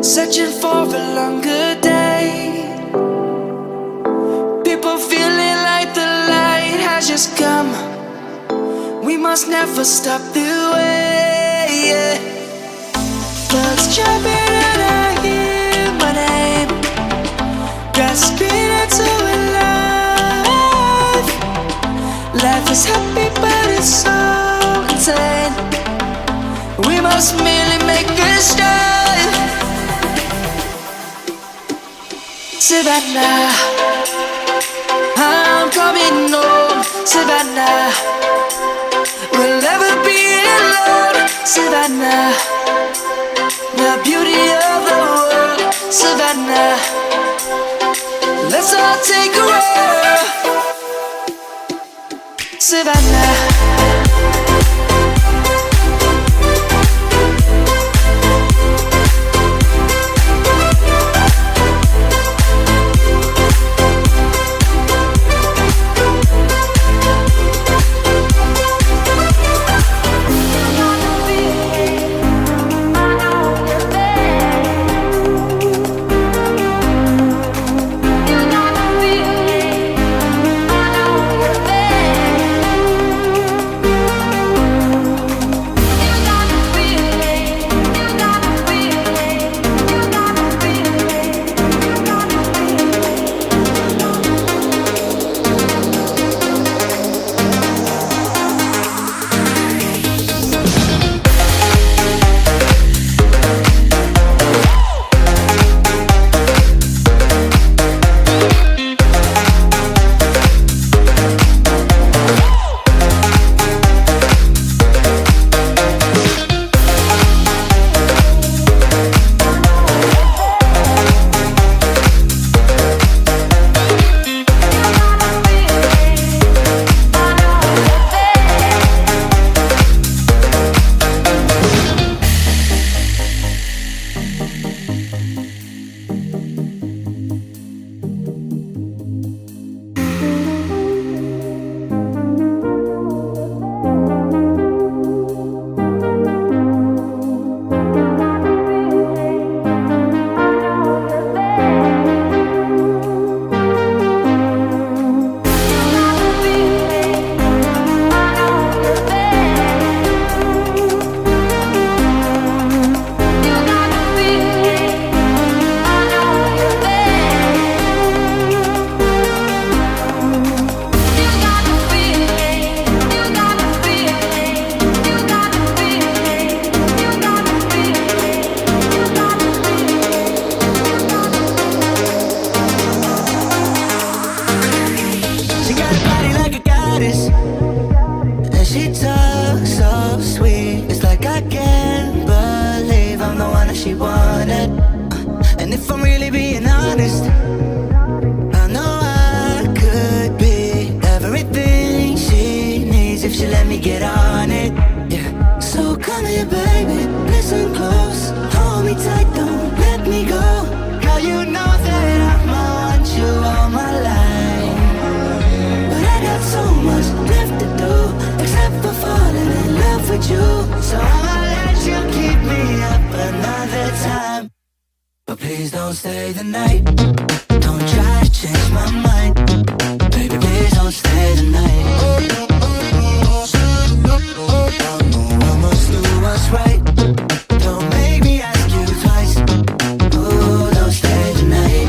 searching for a longer day. People feeling like the light has just come. We must never stop the way, yeah. Birds jumping and I hear my name, grasping into a life. Life is happy but it's so insane. We must merely make a start. Savannah, I'm coming home. Savannah, we'll never be alone. Savannah, the beauty of the world. Savannah, let's all take a roll. Savannah, she wanted. And if I'm really being honest, I know I could be everything she needs if she let me get on it. Yeah. So come here, baby, listen close, hold me tight, don't let me go. Girl, you know that I'ma want you all my life, but I got so much left to do, except for falling in love with you. So I'ma let you keep me up another time, but please don't stay the night. Don't try to change my mind, baby, please don't stay the night. I must do what's right. Don't make me ask you twice. Oh, don't stay the night.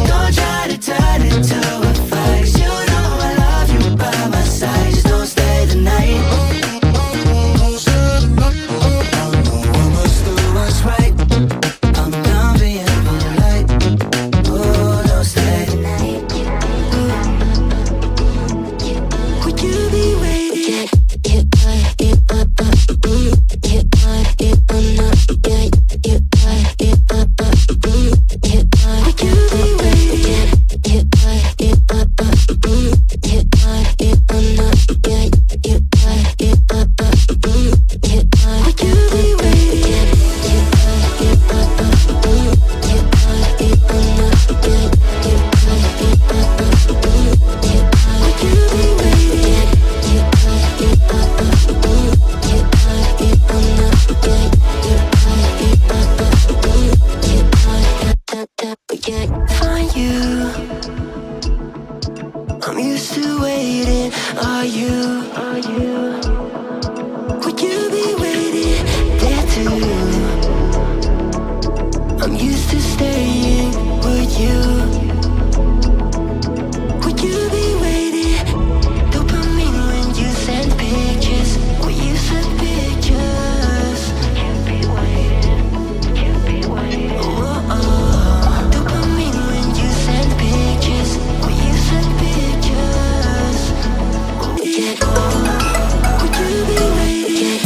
Don't try to turn it to a fight, 'cause you know I love you by my side. Just don't stay the night. I must do what's right. I'm done being polite. used to waiting. Are you? Would you be waiting there too? I'm used to staying. Would you? Would you be waiting? Dopamine when you send pictures. When you send pictures. Can't be waiting. Can't be waiting. Oh, dopamine when you send pictures. When you send pictures. Yeah. Would you be waiting?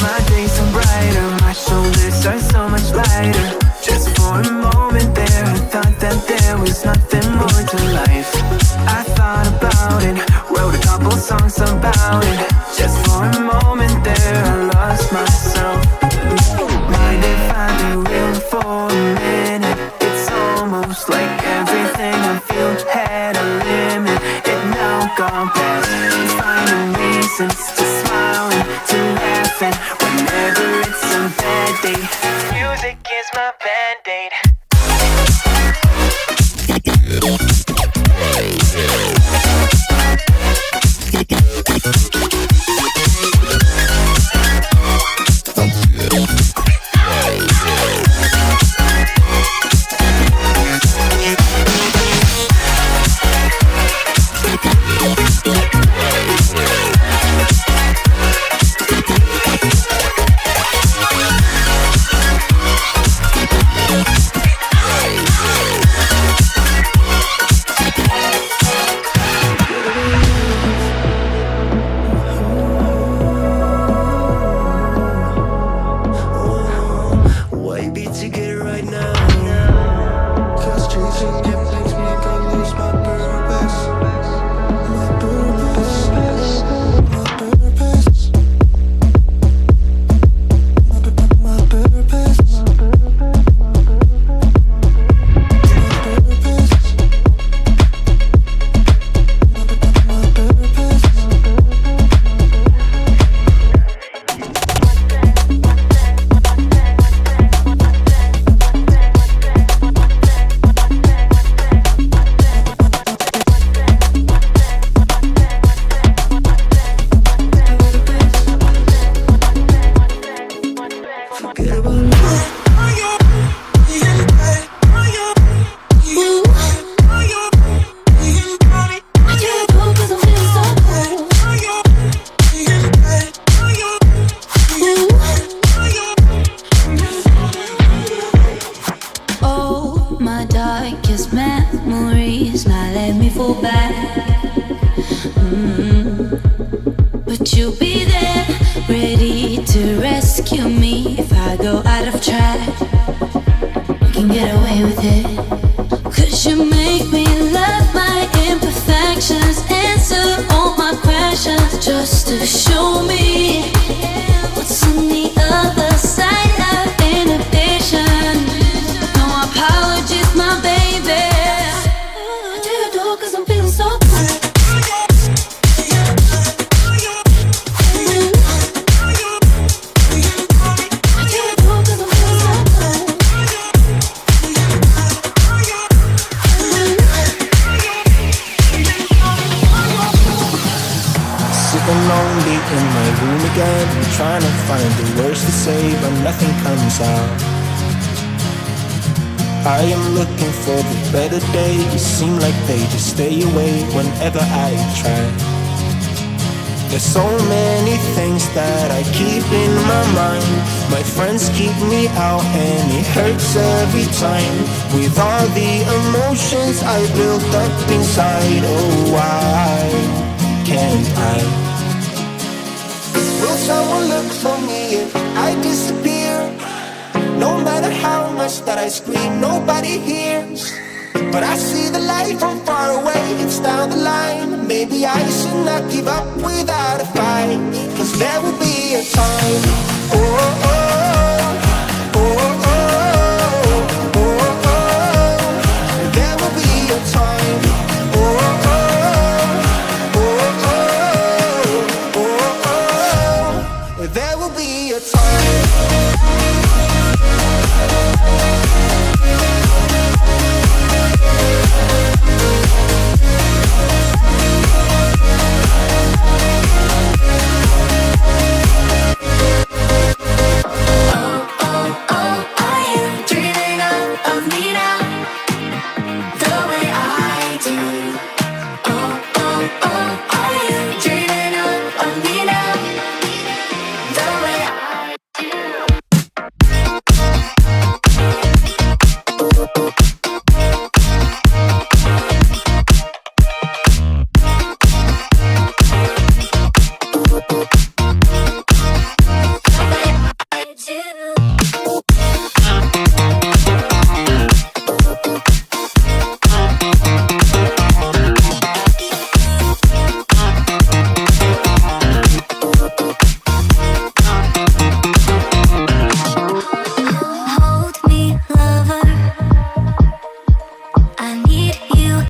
My days are brighter, my shoulders are so much lighter. Just for a moment there, I thought that there was nothing more to life. I thought about it, wrote a couple songs about it. Just for a moment there, I lost myself. Mind if I be real for a minute? It's almost like everything I feel had a limit. It now gone past, finding reasons to smile and to laugh. And whenever it's a bad day, music is my band-aid. But you'll be there, ready to rescue me if I go out of track. You can get away with it, 'cause you make me love my imperfections, answer all my questions, just to show me what's on the other side of inhibition. No apologies, my baby. I do it all 'cause I'm feeling so good. I do it all 'cause I'm feeling so good. and lonely in my room again, trying to find the words to say, but nothing comes out. I am looking for the better days, seem like they just stay away whenever I try. There's so many things that I keep in my mind. My friends keep me out and it hurts every time. With all the emotions I built up inside, oh why can't I? Will someone look for me if I disappear? No matter how much that I scream, nobody hears. But I see the light from far away, it's down the line. Maybe I should not give up without a fight, 'cause there will be a time, oh, oh, oh.